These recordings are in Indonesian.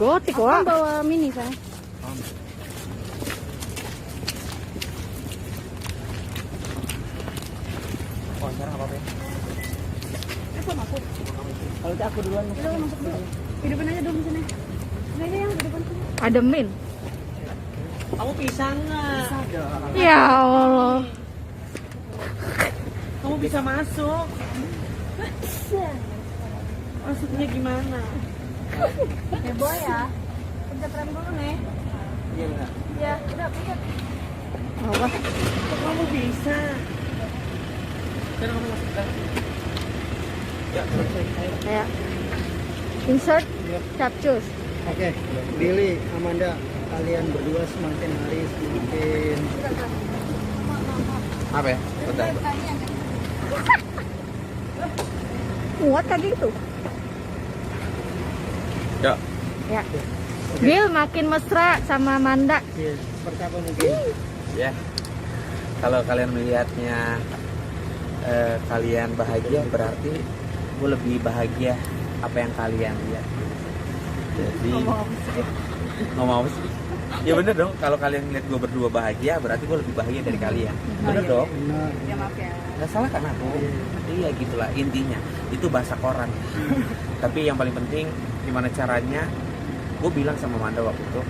Gotik Aku wah. kan bawa mini kan. Oh, sekarang apa ya? Aku masuk. Kalau itu aku duluan. Udah masuk dulu. Hidupin aja dulu sini. Ini aja yang hidupin sini. Ademin. Kamu pisang nggak? Ya Allah. Kamu bisa masuk. Maksudnya gimana? Heboh ya. Pencet rem dulu nih. Iya nggak? Ya, udah pencet. Apa? Kok kamu bisa? Sekarang kamu masuk kan? Ya, selesai. Ayo. Ya. Insert capcus. Oke, Billy, Amanda, kalian berdua semakin hari semakin Apa ya? Bentar. Muat kayak gitu. Ya. Ya. Bill makin mesra sama Amanda. ya, seperti apa mungkin? Ya. Kalau kalian melihatnya kalian bahagia, berarti gue lebih bahagia apa yang kalian lihat. Jadi ngomong apa sih? Ya bener dong, kalau kalian lihat gue berdua bahagia, berarti gue lebih bahagia dari kalian. Bener dong? Benar. Ya maaf ya. Nggak salah kan aku? Iya gitulah intinya. Itu bahasa koran. Tapi yang paling penting gimana caranya? Gue bilang sama Manda waktu itu,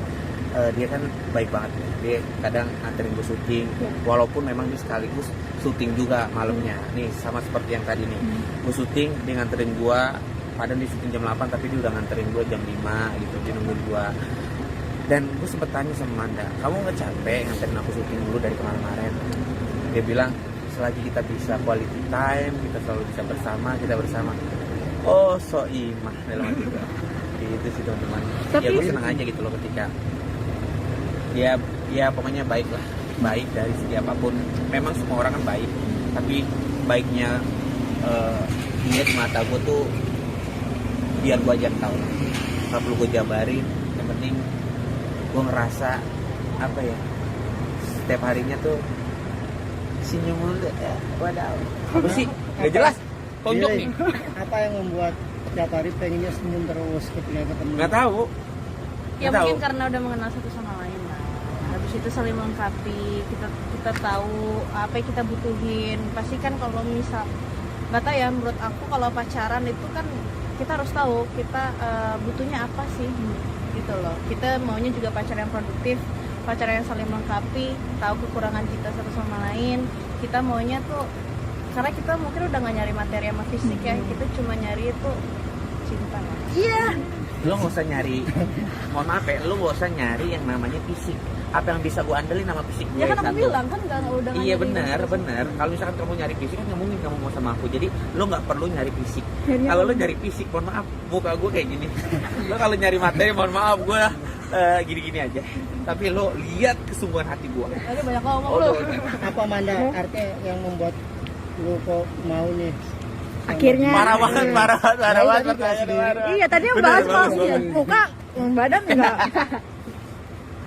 dia kan baik banget. Dia kadang nganterin gue syuting, walaupun memang dia sekaligus syuting juga malamnya. Nih sama seperti yang tadi nih. Gue syuting, dia nganterin gue. Padahal dia syuting jam 8, tapi dia udah nganterin gue jam 5 gitu. Dia nungguin gue. Dan gue sempet tanya sama Manda, kamu nggak capek nganterin aku syuting dulu dari kemarin-kemarin? Dia bilang, selagi kita bisa quality time, kita selalu bisa bersama, kita bersama. Oh, so imah dalam hati gue. Itu sih teman-teman. Tapi- Ya gue senang aja gitu loh ketika ya pokoknya baik lah, baik dari segi apapun. Memang semua orang kan baik, tapi baiknya dia di mata gue tuh biar gue aja tahu. Nggak perlu gue jabarin. Yang penting gue ngerasa apa ya, setiap harinya tuh senyum mulu ya. Wadaw. Apa sih? Gak jelas. Tonjok Billy, nih. apa yang membuat tiap hari pengennya senyum terus ketika ketemu? Nggak tahu. Ya Nggak tahu. mungkin karena udah mengenal satu sama lain lah. Habis itu saling melengkapi. Kita tahu apa yang kita butuhin. Pasti kan kalau misal nggak tahu ya, menurut aku kalau pacaran itu kan kita harus tahu kita butuhnya apa sih gitu loh. Kita maunya juga pacaran yang produktif, pacaran yang saling melengkapi, tahu kekurangan kita satu sama lain. Kita maunya tuh karena kita mungkin udah nggak nyari materi sama fisik ya, kita cuma nyari itu cinta lah. Iya. Lo nggak usah nyari, mohon maaf ya, lo nggak usah nyari yang namanya fisik. Apa yang bisa gue andelin sama fisik gue Ya kan aku satu. bilang kan udah nggak Iya nyari benar. Kalau misalkan kamu nyari fisik kan nggak mungkin kamu mau sama aku. Jadi lo nggak perlu nyari fisik. Kalau lo nyari fisik, mohon maaf, muka gue kayak gini. Lo kalau nyari materi, mohon maaf, gue gini-gini aja. Tapi lo lihat kesungguhan hati gue. Tadi banyak ngomong Oh, lu. Apa Manda artinya yang membuat lu kok mau nih? Akhirnya. Parah banget, parah banget. Iya, tadi yang Bener, bahas bagus, mas bagus. muka, badan enggak.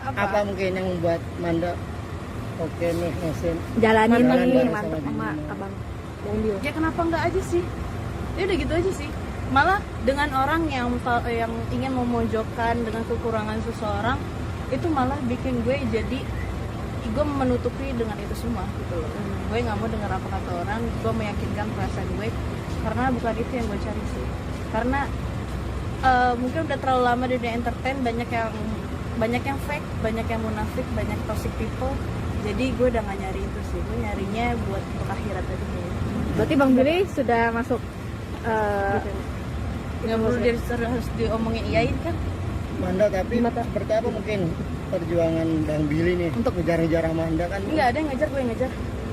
Apa mungkin yang membuat Manda oke nih ngasih Jalanin Jalan nih bareng mantep sama sama Bima. abang. Bang Dio. Ya kenapa enggak aja sih? Ya udah gitu aja sih. Malah dengan orang yang ingin memojokkan dengan kekurangan seseorang, itu malah bikin gue jadi gue menutupi dengan itu semua gitu loh. Gue nggak mau dengar apa kata orang, gue meyakinkan perasaan gue karena bukan itu yang gue cari sih. Karena mungkin udah terlalu lama di dunia entertain, banyak yang fake, banyak yang munafik, banyak toxic people. Jadi gue udah gak nyari itu sih, gue nyarinya buat untuk akhirat aja dulu. Berarti Bang Billy sudah masuk Nggak perlu harus diomongin iyain kan? Manda, tapi Gimana? seperti apa mungkin perjuangan Bang Billy nih untuk ngejar-ngejar Amanda kan? Enggak ada yang ngejar, gue yang ngejar.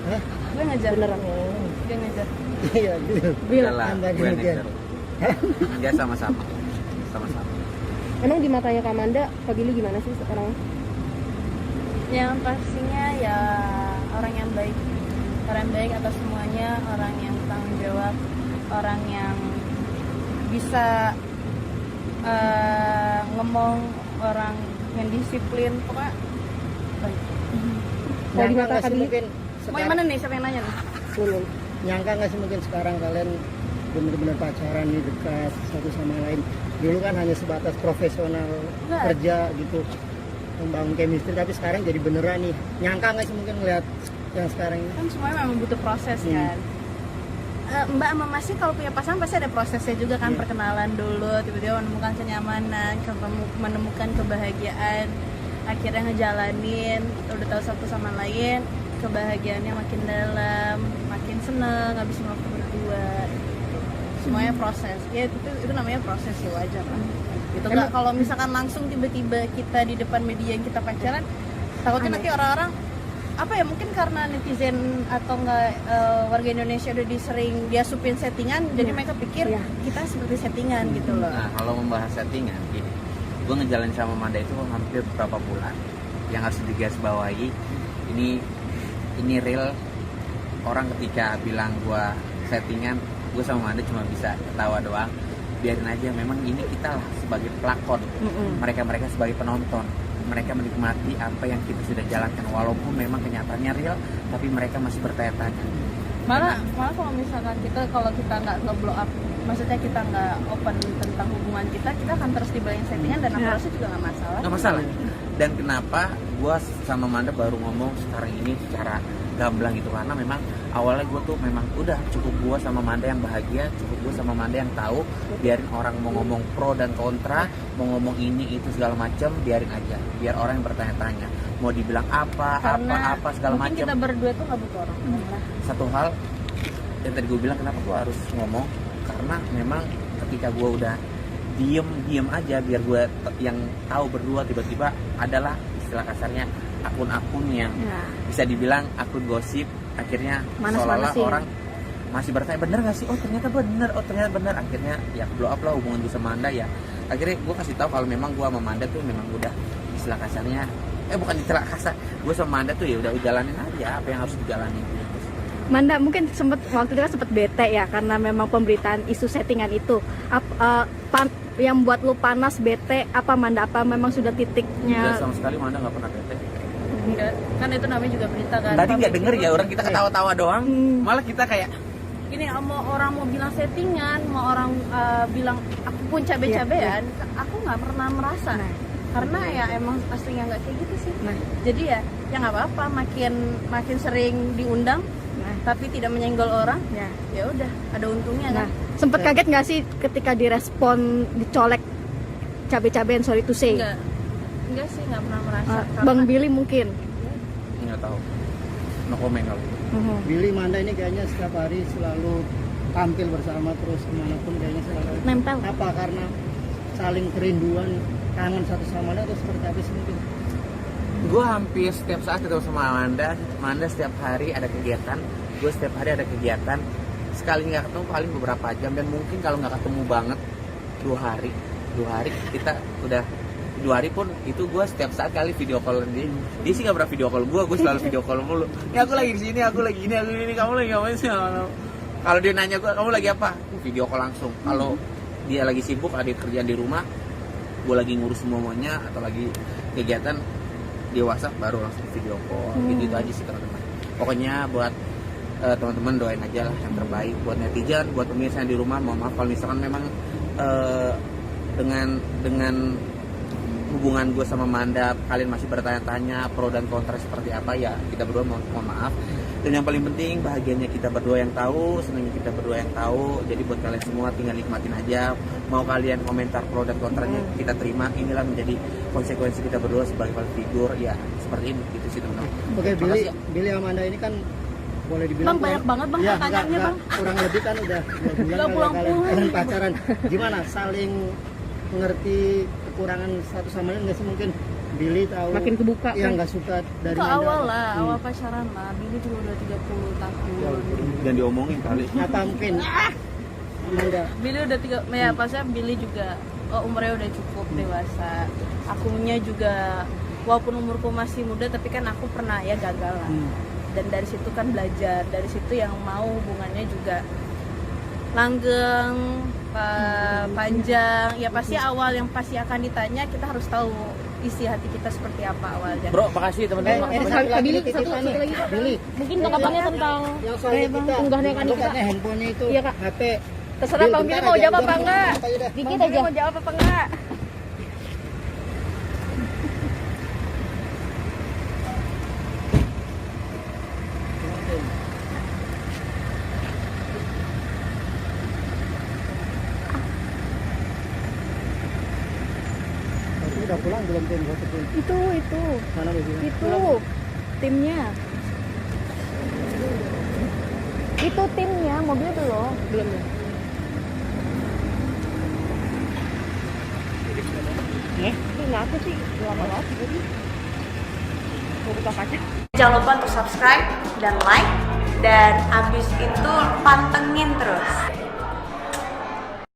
Hah? Gue yang ngejar. beneran. Dia yang ngejar. Iya, gitu. Bil, Udah lah, Tambah gue yang demikian. ngejar. Ya sama-sama. emang di matanya Kak Amanda, Kak Billy gimana sih sekarang? Yang pastinya ya orang yang baik. Orang yang baik atas semuanya, orang yang bertanggung jawab, orang yang bisa ngomong, orang yang disiplin, pokoknya baik. Kalau di Nyangka mata nggak Kak sih Billy? mungkin Mau yang sekarang, mana nih? Siapa yang nanya nih? Belum. nyangka nggak sih mungkin sekarang kalian benar-benar pacaran nih, dekat satu sama lain, dulu kan hanya sebatas profesional Nggak. kerja gitu, membangun chemistry, tapi sekarang jadi beneran nih. Nyangka nggak sih mungkin ngeliat yang sekarang ini? Kan semuanya memang butuh proses kan. Mbak sama Mas sih kalau punya pasangan pasti ada prosesnya juga kan, Iya. perkenalan dulu, tiba-tiba menemukan kenyamanan, menemukan kebahagiaan, akhirnya ngejalanin, udah tahu satu sama lain, kebahagiaannya makin dalam, makin seneng, ngabisin waktu berdua. Semuanya proses. Ya itu namanya proses sih, wajar lah. Gitu nggak kalau misalkan langsung tiba-tiba kita di depan media yang kita pacaran, takutnya nanti orang-orang apa ya, mungkin karena netizen atau enggak warga Indonesia udah disering dia supin settingan, jadi mereka pikir kita seperti settingan gitu loh. Nah, kalau membahas settingan gini, gue ngejalanin sama Manda itu hampir beberapa bulan. Yang harus digarisbawahi, ini real. Orang ketika bilang gue settingan, gue sama Manda cuma bisa ketawa doang. Biarin aja, memang ini kita lah sebagai pelakon, mereka sebagai penonton. Mereka menikmati apa yang kita sudah jalankan, walaupun memang kenyataannya real, tapi mereka masih bertanya-tanya. Malah kalau misalkan kalau kita nggak nge-blow up, maksudnya kita nggak open tentang hubungan kita akan terus dibayang settingan dan aku rasa juga nggak masalah. Nggak masalah. Dan kenapa gue sama Manda baru ngomong sekarang ini secara gamblang gitu, karena memang awalnya gue tuh memang udah cukup gue sama Manda yang bahagia, cukup gue sama Manda yang tahu, biarin orang mau ngomong pro dan kontra, mau ngomong ini itu segala macam, biarin aja, biar orang yang bertanya-tanya mau dibilang apa segala mungkin macam. kita berdua tuh nggak butuh orang. Satu hal yang tadi gue bilang, kenapa gue harus ngomong, karena memang ketika gue udah diem aja, biar gue yang tahu berdua, tiba-tiba adalah istilah kasarnya akun-akun yang bisa dibilang akun gosip, akhirnya seolah-olah orang masih bertanya bener gak sih, oh ternyata bener, akhirnya ya blow up lah hubungan gue sama Manda. Ya akhirnya gue kasih tahu kalau memang gue sama Manda tuh memang udah istilah kasarnya, bukan istilah kasar, gue sama Manda tuh ya udah jalanin aja apa yang harus dijalanin. Manda mungkin waktu itu kan sempet bete ya karena memang pemberitaan isu settingan itu. Yang buat lu panas bete apa Manda? Apa memang sudah titiknya? Enggak, sama sekali Manda nggak pernah bete. Enggak, kan itu namanya juga berita kan. Tadi nggak denger ya, orang kita ketawa-tawa doang, malah kita kayak gini, mau orang mau bilang settingan, mau orang bilang aku pun cabe-cabean, aku nggak pernah merasa. Karena ya emang aslinya nggak kayak gitu sih. Jadi ya nggak apa-apa, makin sering diundang, tapi tidak menyenggol orang, ya udah ada untungnya kan. Sempet kaget nggak sih ketika direspon dicolek cabe-cabean, sorry to say? Enggak sih, nggak pernah merasa. Bang Billy mungkin? nggak tahu, no comment kalau. Billy Manda ini kayaknya setiap hari selalu tampil bersama terus kemanapun kayaknya selalu Nempel. Apa karena saling kerinduan, kangen satu sama lain atau seperti apa sih mungkin? Gue hampir setiap saat ketemu sama Manda setiap hari ada kegiatan, gue setiap hari ada kegiatan. Sekali nggak ketemu paling beberapa jam, dan mungkin kalau nggak ketemu banget 2 hari kita udah 2 hari pun itu gue setiap saat kali video call dia sih nggak pernah video call gue selalu video call mulu. Ya aku lagi di sini, aku lagi ini, kamu lagi ngapain sih? Kalau dia nanya gue, kamu lagi apa? Video call langsung. Kalau dia lagi sibuk ada kerjaan di rumah, gue lagi ngurus semuanya atau lagi kegiatan di WhatsApp, baru langsung video call. Gitu aja sih teman-teman. Pokoknya buat teman-teman doain aja lah yang terbaik buat netizen, buat pemirsa yang di rumah. Mohon maaf kalau misalkan memang dengan hubungan gue sama Manda kalian masih bertanya-tanya pro dan kontra seperti apa, ya kita berdua mohon maaf. Dan yang paling penting bahagianya kita berdua yang tahu, senangnya kita berdua yang tahu. Jadi buat kalian semua tinggal nikmatin aja. Mau kalian komentar pro dan kontranya kita terima. Inilah menjadi konsekuensi kita berdua sebagai public figure, ya seperti ini gitu sih teman-teman. Oke, Billy sama Manda ini kan boleh dibilang Bang, banyak banget bang pertanyaannya bang. Kurang lebih kan udah 2 bulan Nggak pulang-pulang. kalian pacaran. Gimana saling mengerti kekurangan satu sama lain nggak sih? Mungkin Billy tahu Makin kebuka yang kan? nggak suka dari Itu Manda. awal lah, awal pacaran lah. Billy juga udah 30 tahun. Dan diomongin kali. Apa mungkin Manda? Billy udah ya pasnya Billy juga umurnya udah cukup dewasa. Akunya juga walaupun umurku masih muda, tapi kan aku pernah ya gagal lah. Dan dari situ kan belajar, dari situ yang mau hubungannya juga langgeng, panjang. Ya pasti awal yang pasti akan ditanya, kita harus tahu isi hati kita seperti apa awalnya. Bro, makasih teman-teman. Kak Billy, satu lagi. Billy, Mungkin tanggapannya tentang yang soalnya kita unggahnya kan bukannya handphonenya itu Iya, Kak. HP Terserah Bang Billy mau jawab apa enggak. Dikit Bang Billy aja. mau jawab apa enggak? Udah pulang belum tim? Itu. Mana mobilnya? Itu timnya. Itu timnya, mobil belum. Belum ya. Ya. Ini kenapa sih lama banget tadi? Mau buka kaca? Jangan lupa untuk subscribe dan like, dan abis itu pantengin terus.